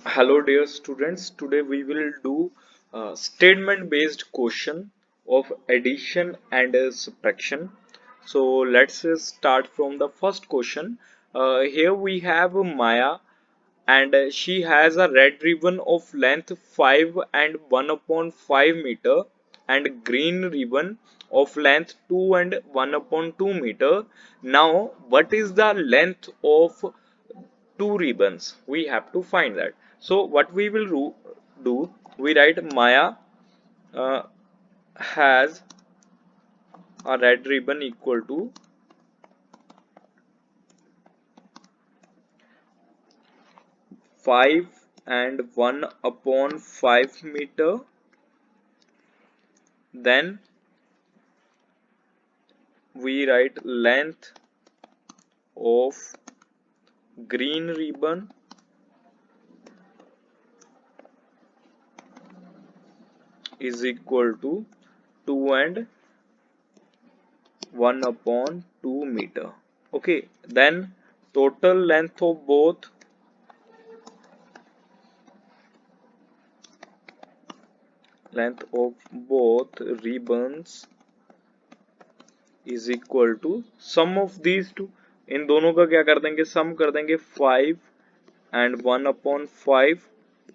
Hello dear students, today we will do statement based question of addition and subtraction. So let's start from the first question. Here we have Maya and she has a red ribbon of length 5 and 1 upon 5 meter and green ribbon of length 2 and 1 upon 2 meter. Now what is the length of two ribbons? We have to find that. So what we will do, we write Maya uh, has a red ribbon equal to 5 and 1 upon 5 meter. Then we write length of green ribbon is equal to 2 and 1 upon 2 meter. Okay, then total length of both ribbons is equal to sum of these two. इन दोनों का क्या कर देंगे, सम कर देंगे 5 and 1 upon 5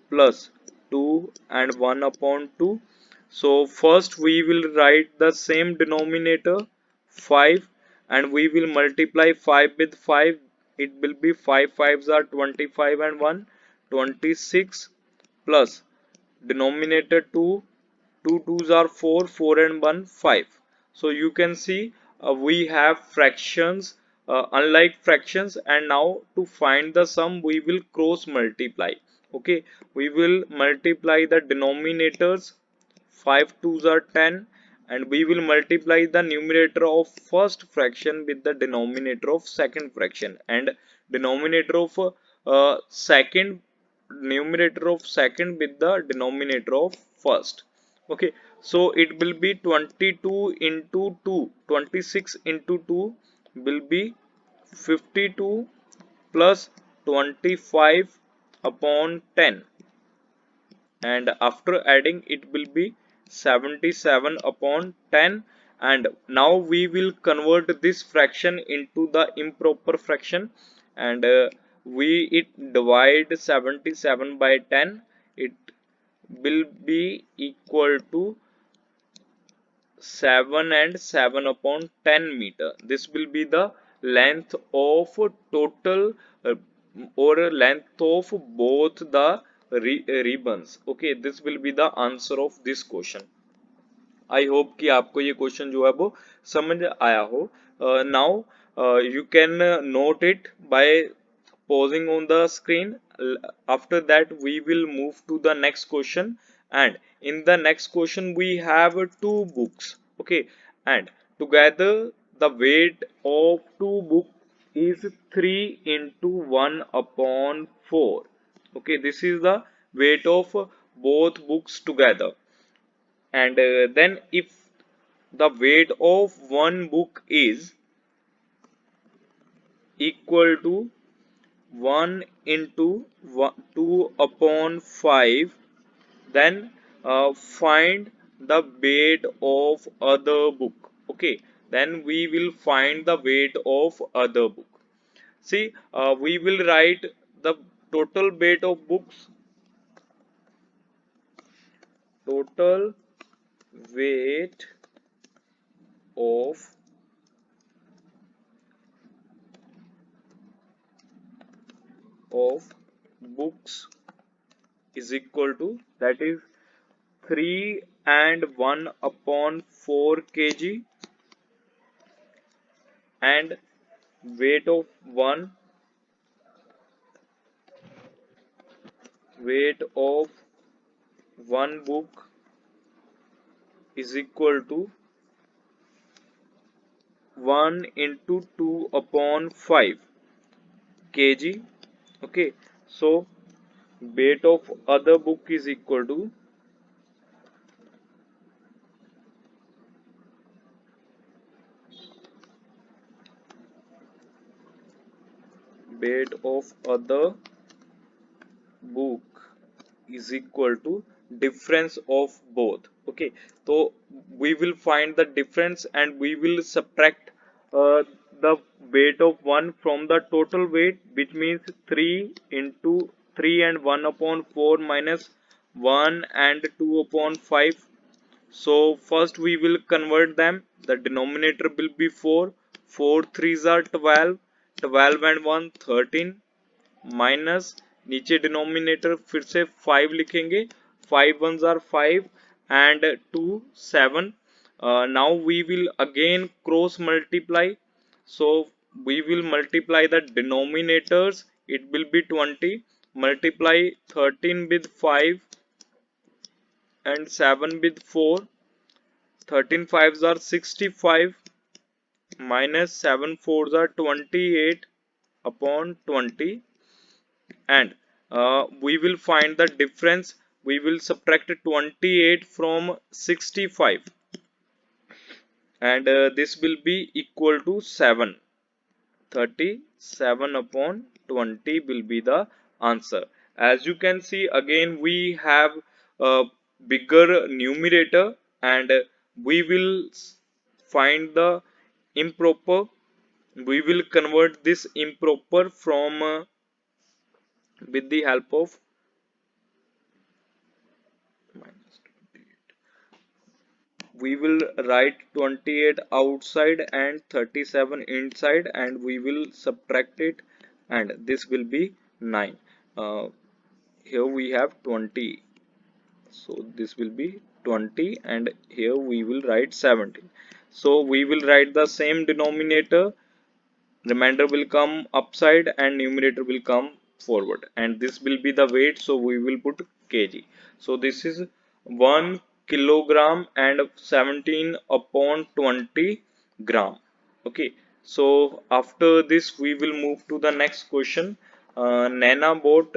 plus 2 and 1 upon 2. So first we will write the same denominator 5 and we will multiply 5 with 5. It will be 5 5s are 25 and 1 26 plus denominator 2 2 2s are 4 4 and 1 5. So you can see we have fractions unlike fractions, and now to find the sum we will cross multiply. Okay, we will multiply the denominators. 5 2s are 10 and we will multiply the numerator of first fraction with the denominator of second fraction, and denominator of second numerator of second with the denominator of first. Okay, so it will be 22 into 2, 26 into 2 will be 52 plus 25 upon 10, and after adding it will be 77 upon 10. And now we will convert this fraction into the improper fraction, and we it divide 77 by 10, it will be equal to 7 and 7 upon 10 meter. This will be the length of total or length of both the ribbons. Okay, this will be the answer of this question. I hope कि आपको ये question जो है वो समझ आया हो. Now you can note it by pausing on the screen. After that we will move to the next question, and in the next question we have two books. Okay, and together the weight of two books is 3 into 1 upon 4. Okay, this is the weight of both books together. And then if the weight of one book is equal to 1 into 2 upon 5, then find the weight of other book. Okay, then we will find the weight of other book. See, we will write the total weight of books. Total weight of books is equal to, that is 3 and 1 upon 4 kg, and weight of one book is equal to 1 into 2 upon 5 kg. Okay, so weight of other book is equal to weight of other book is equal to difference of both. Okay, so we will find the difference and we will subtract the weight of one from the total weight, which means 3 into 3 and 1 upon 4 minus 1 and 2 upon 5. So first we will convert them. The denominator will be 4. 4 3s are 12. 12 and 1 13 minus नीचे denominator फिर से 5 लिखेंगे. 5 ones are 5 and 2 7. Now we will again cross multiply. So we will multiply the denominators. It will be 20. Multiply 13 with 5 and 7 with 4. 13 fives are 65 minus 7 fours are 28 upon 20, and we will find the difference. We will subtract 28 from 65 and this will be equal to 7. 37 upon 20 will be the answer. As you can see, again we have a bigger numerator and we will find the improper. We will convert this improper from with the help of minus 28. We will write 28 outside and 37 inside and we will subtract it, and this will be 9. Here we have 20, so this will be 20 and here we will write 17. So we will write the same denominator, remainder will come upside and numerator will come forward, and this will be the weight, so we will put kg. So this is 1 kilogram and 17 upon 20 gram. Okay, so after this we will move to the next question. Nana bought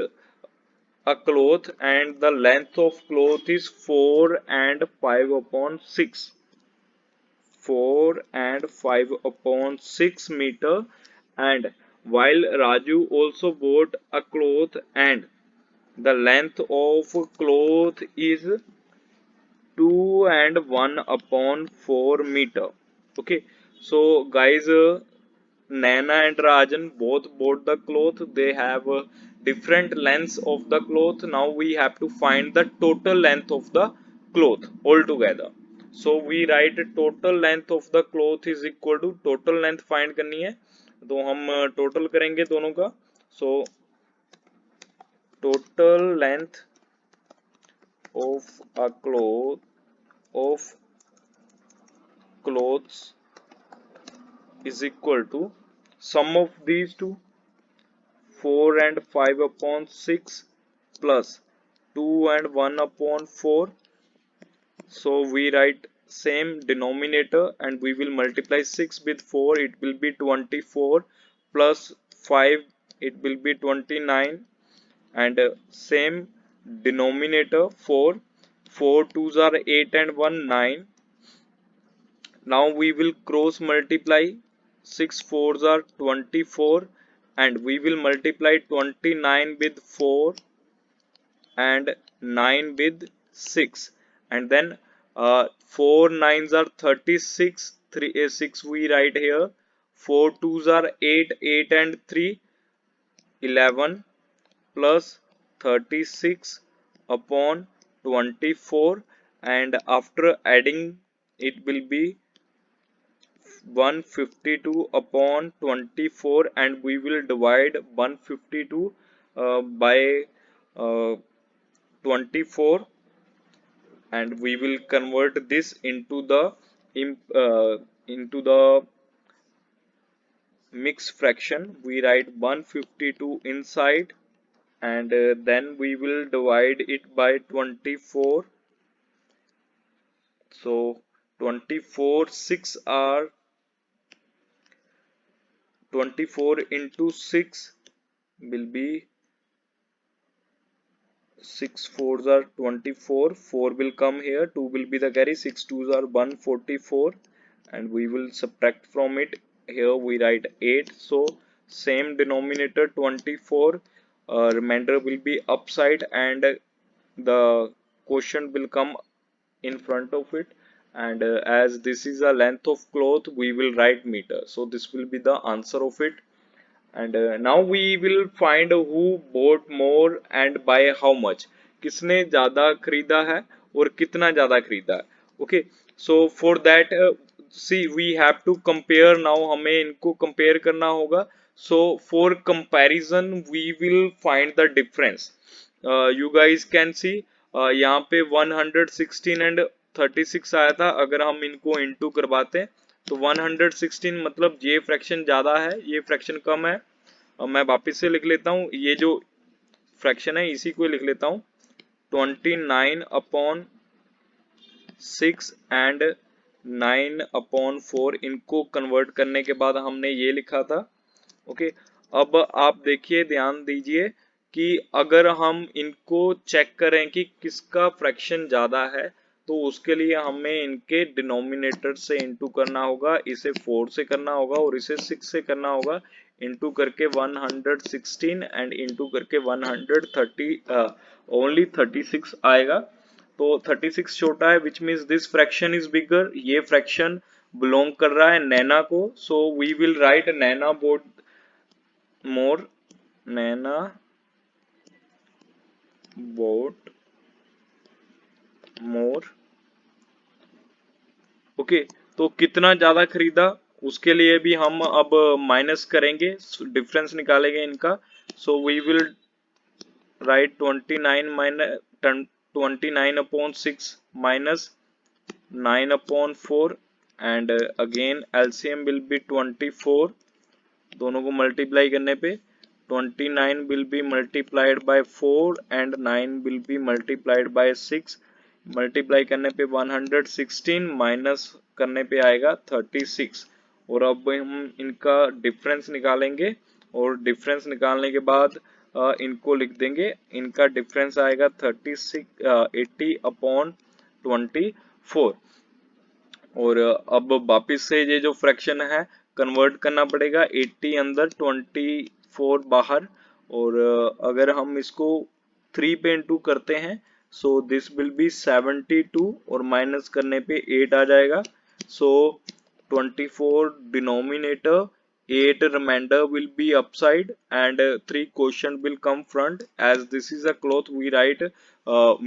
a cloth and the length of cloth is 4 and 5 upon 6. 4 and 5 upon 6 meter, and while Raju also bought a cloth and the length of cloth is 2 and 1 upon 4 meter. Okay, so guys, Nana and Rajan both bought the cloth. They have different lengths of the cloth. Now we have to find the total length of the cloth altogether. So we write total length of the cloth is equal to total length find करनी है, तो हम total करेंगे दोनों का. So total length of a cloth of clothes is equal to sum of these two, 4 and 5 upon 6 plus 2 and 1 upon 4. So we write same denominator and we will multiply 6 with 4, it will be 24, plus 5 it will be 29, and same denominator 4. 4 twos are 8 and 1 9. Now we will cross multiply. 6 fours are 24 and we will multiply 29 with 4 and 9 with 6, and then 4 nines are 36. 6 we write here. 4 twos are 8. 8 and 3 11 plus 36 upon 24, and after adding it will be 152 upon 24, and we will divide 152 by 24, and we will convert this into the mixed fraction. We write 152 inside, and then we will divide it by 24. So 24 6 are 24 into 6 will be 6 fours are 24. 4 will come here, 2 will be the carry. 6 twos are 144, and we will subtract from it. Here we write 8. So same denominator 24, remainder will be upside, and the question will come in front of it, and as this is a length of cloth, we will write meter, so this will be the answer of it. And now we will find who bought more and by how much, किसने ज्यादा खरीदा है और कितना ज्यादा खरीदा है. Okay, so for that see we have to compare now, हमें इनको compare करना होगा. So for comparison we will find the difference. You guys can see यहाँ पे 116 and 36 आया था. अगर हम इनको इंटू करवाते हैं तो 116 मतलब ये फ्रैक्शन ज्यादा है, ये फ्रैक्शन कम है. अब मैं वापस से लिख लेता हूँ, ये जो फ्रैक्शन है इसी को लिख लेता हूँ. 29/6 एंड 9/4, इनको कन्वर्ट करने के बाद हमने ये लिखा था. ओके, अब आप देखिए, ध्यान दीजिए कि अगर हम इनको चेक करें कि किसका फ्रैक्शन ज्यादा है, तो उसके लिए हमें इनके डिनोमिनेटर से इंटू करना होगा, इसे 4 से करना होगा और इसे 6 से करना होगा. इंटू करके 116 एंड इंटू करके 130 ओनली 36 आएगा. तो 36 छोटा है, which means this fraction is bigger. ये फ्रैक्शन बिलोंग कर रहा है नैना को. So we will write Naina vote more, Naina vote more. Okay, तो कितना ज्यादा खरीदा उसके लिए भी हम अब माइनस करेंगे, डिफरेंस निकालेंगे इनका. So we will write 29/6 minus 9/4 and again LCM will be 24. दोनों को मल्टीप्लाई करने पे 29 will be multiplied by 4 and 9 will be multiplied by 6. Multiply करने पे 116 माइनस करने पे आएगा 36. और अब हम इनका डिफरेंस निकालेंगे और डिफरेंस निकालने के बाद इनको लिख देंगे. इनका डिफरेंस आएगा 80/24. और अब वापिस से ये जो फ्रैक्शन है कन्वर्ट करना पड़ेगा, 80 अंदर 24 बाहर. और अगर हम इसको 3 पे इंटू करते हैं सो दिस विल बी 72 और माइनस करने पे 8 आ जाएगा. सो 24 denominator, 8 remainder will be upside and 3 quotient will come front. As this is a cloth we write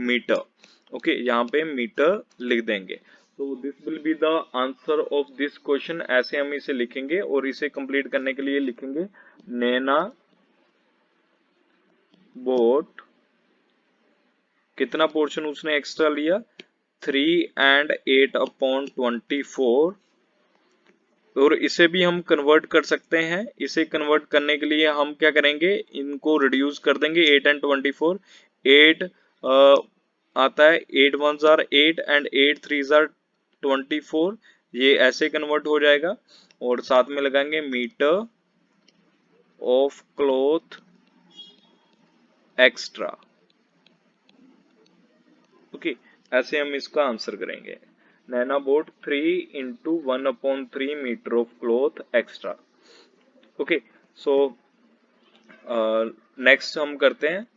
meter. Okay, यहाँ पे मीटर लिख देंगे. So this will be the answer of this question. ऐसे हम इसे लिखेंगे और इसे कंप्लीट करने के लिए लिखेंगे नैना बोट, कितना पोर्शन उसने एक्स्ट्रा लिया 3 and 8/24. और इसे भी हम कन्वर्ट कर सकते हैं. इसे कन्वर्ट करने के लिए हम क्या करेंगे, इनको रिड्यूस कर देंगे 8 and 24. 8 आता है, 8 1s are 8 and 8 3s are 24. ये ऐसे कन्वर्ट हो जाएगा और साथ में लगाएंगे meter of cloth extra. Okay, ऐसे हम इसका आंसर करेंगे. नैना बोट 3 into 1/3 meter of cloth extra. Okay, so next हम करते हैं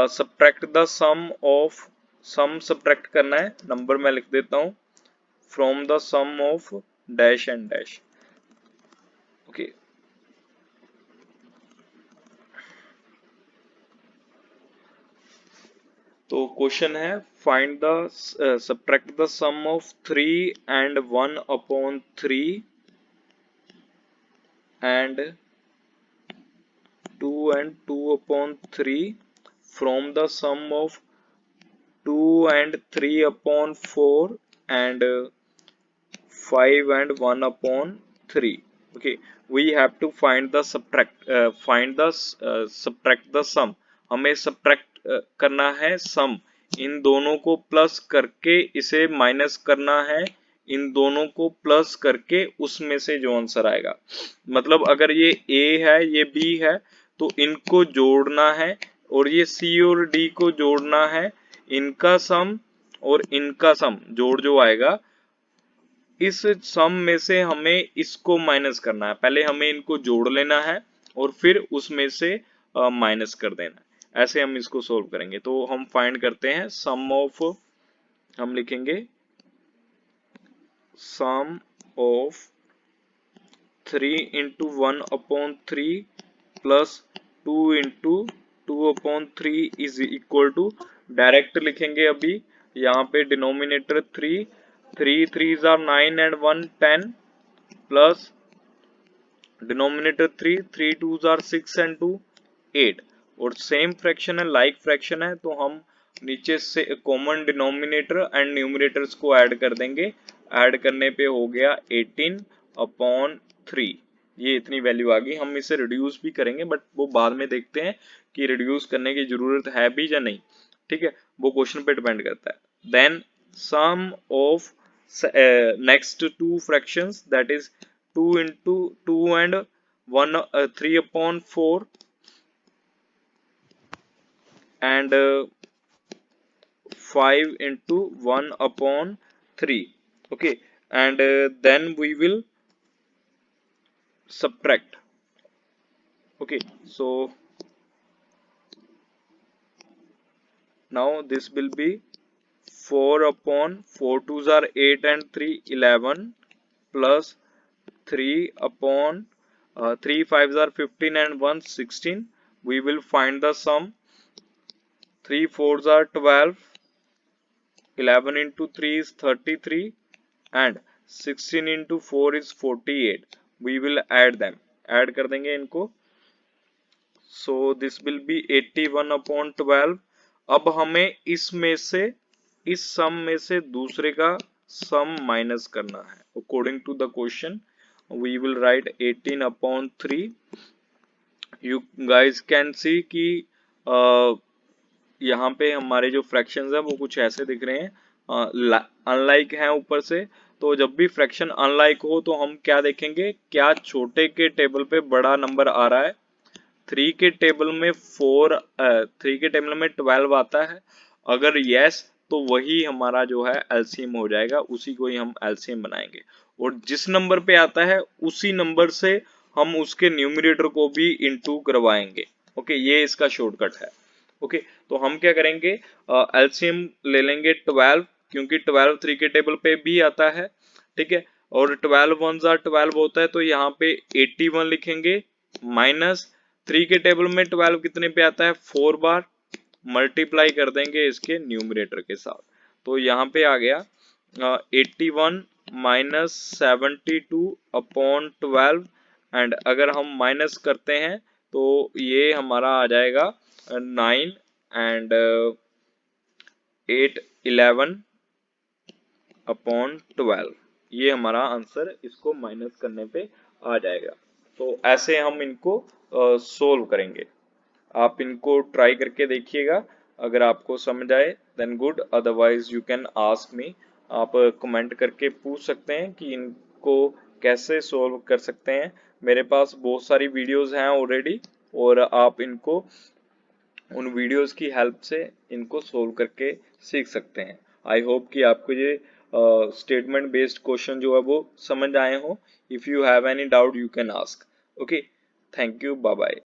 subtract the sum of. Sum subtract करना है, नंबर मैं लिख देता हूं, from the sum of dash and dash. Okay, तो क्वेश्चन है find the subtract the sum of 3 and 1/3 and 2 and 2/3 from the sum of 2 and 3/4 and 5 and 1/3. Okay, we have to find the subtract the sum. हमें subtract करना है sum. इन दोनों को plus करके इसे minus करना है, इन दोनों को प्लस करके उसमें से जो आंसर आएगा. मतलब अगर ये A है, ये B है, तो इनको जोड़ना है और ये C और D को जोड़ना है. इनका सम और इनका सम जोड़ जो आएगा, इस सम में से हमें इसको माइनस करना है. पहले हमें इनको जोड़ लेना है और फिर उसमें से माइनस कर देना है. ऐसे हम इसको सोल्व करेंगे। तो हम फाइंड करते हैं सम ऑफ, हम लिखेंगे sum of 3 into 1/3 plus 2 into 2/3 is equal to, direct लिखेंगे अभी यहाँ पे डिनोमिनेटर 3, 3 3s are 9 and 1 10 प्लस डिनोमिनेटर 3, 3 2s are 6 and 2 8, और सेम फ्रैक्शन है, लाइक फ्रैक्शन है, तो हम नीचे से कॉमन डिनोमिनेटर एंड न्यूमरेटर्स को ऐड कर देंगे। ऐड करने पे हो गया 18/3, ये इतनी वैल्यू आ गई। हम इसे रिड्यूस भी करेंगे बट वो बाद में देखते हैं कि रिड्यूस करने की जरूरत है भी या नहीं, ठीक है, वो क्वेश्चन पे डिपेंड करता है। Then sum of next two fractions, that is 2 into 2 and 1 3/4 and 5 into 1/3, okay, and then we will subtract, okay, so now this will be 4/4, 2s are 8 and 3 11 plus 3 5s are 15 and 1 16. We will find the sum. 3 4s are 12, 11 into 3 is 33 and 16 into 4 is 48. We will add them, add कर देंगे इनको। So this will be 81/12। अब हमें इसमें से, इस सम में से दूसरे का सम माइनस करना है। According to the question we will write 18/3। You guys can see कि यहाँ पे हमारे जो फ्रैक्शंस है वो कुछ ऐसे दिख रहे हैं, अनलाइक हैं ऊपर से। तो जब भी फ्रैक्शन अनलाइक हो तो हम क्या देखेंगे, क्या छोटे के टेबल पे बड़ा नंबर आ रहा है। 3 के टेबल में 3 के टेबल में 12 आता है, अगर यस तो वही हमारा जो है एलसीएम हो जाएगा, उसी को ही हम एलसीएम बनाएंगे। और जिस नंबर पे आता है उसी नंबर से हम उसके न्यूमरेटर को भी इनटू करवाएंगे। ओके, ये इसका शॉर्टकट है। ओके, तो हम क्या करेंगे, एलसीएम ले लेंगे 12, क्योंकि 12 3 के टेबल पे भी आता है, ठीक है, और 12 1s are 12 होता है, तो यहाँ पे 81 लिखेंगे माइनस 3 के टेबल में 12 कितने पे आता है 4 बार, मल्टीप्लाई कर देंगे इसके न्यूमरेटर के साथ। तो यहाँ पे आ गया 81 माइनस 72/12, एंड अगर हम माइनस करते हैं तो ये हमारा आ जाएगा 9 एंड 8 11/12, ये हमारा आंसर इसको माइनस करने पे आ जाएगा। तो ऐसे हम इनको सोल्व करेंगे। आप इनको ट्राई करके देखिएगा, अगर आपको समझ आए then good, otherwise you can ask me. आप कमेंट करके पूछ सकते हैं कि इनको कैसे सोल्व कर सकते हैं। मेरे पास बहुत सारी वीडियोस हैं ऑलरेडी, और आप इनको उन वीडियोस की हेल्प से इनको सोल्व करके सीख सकते हैं। आई होप कि आपको ये स्टेटमेंट बेस्ड क्वेश्चन जो है वो समझ आए हो। If you have any doubt you can ask. Okay, thank you, bye bye.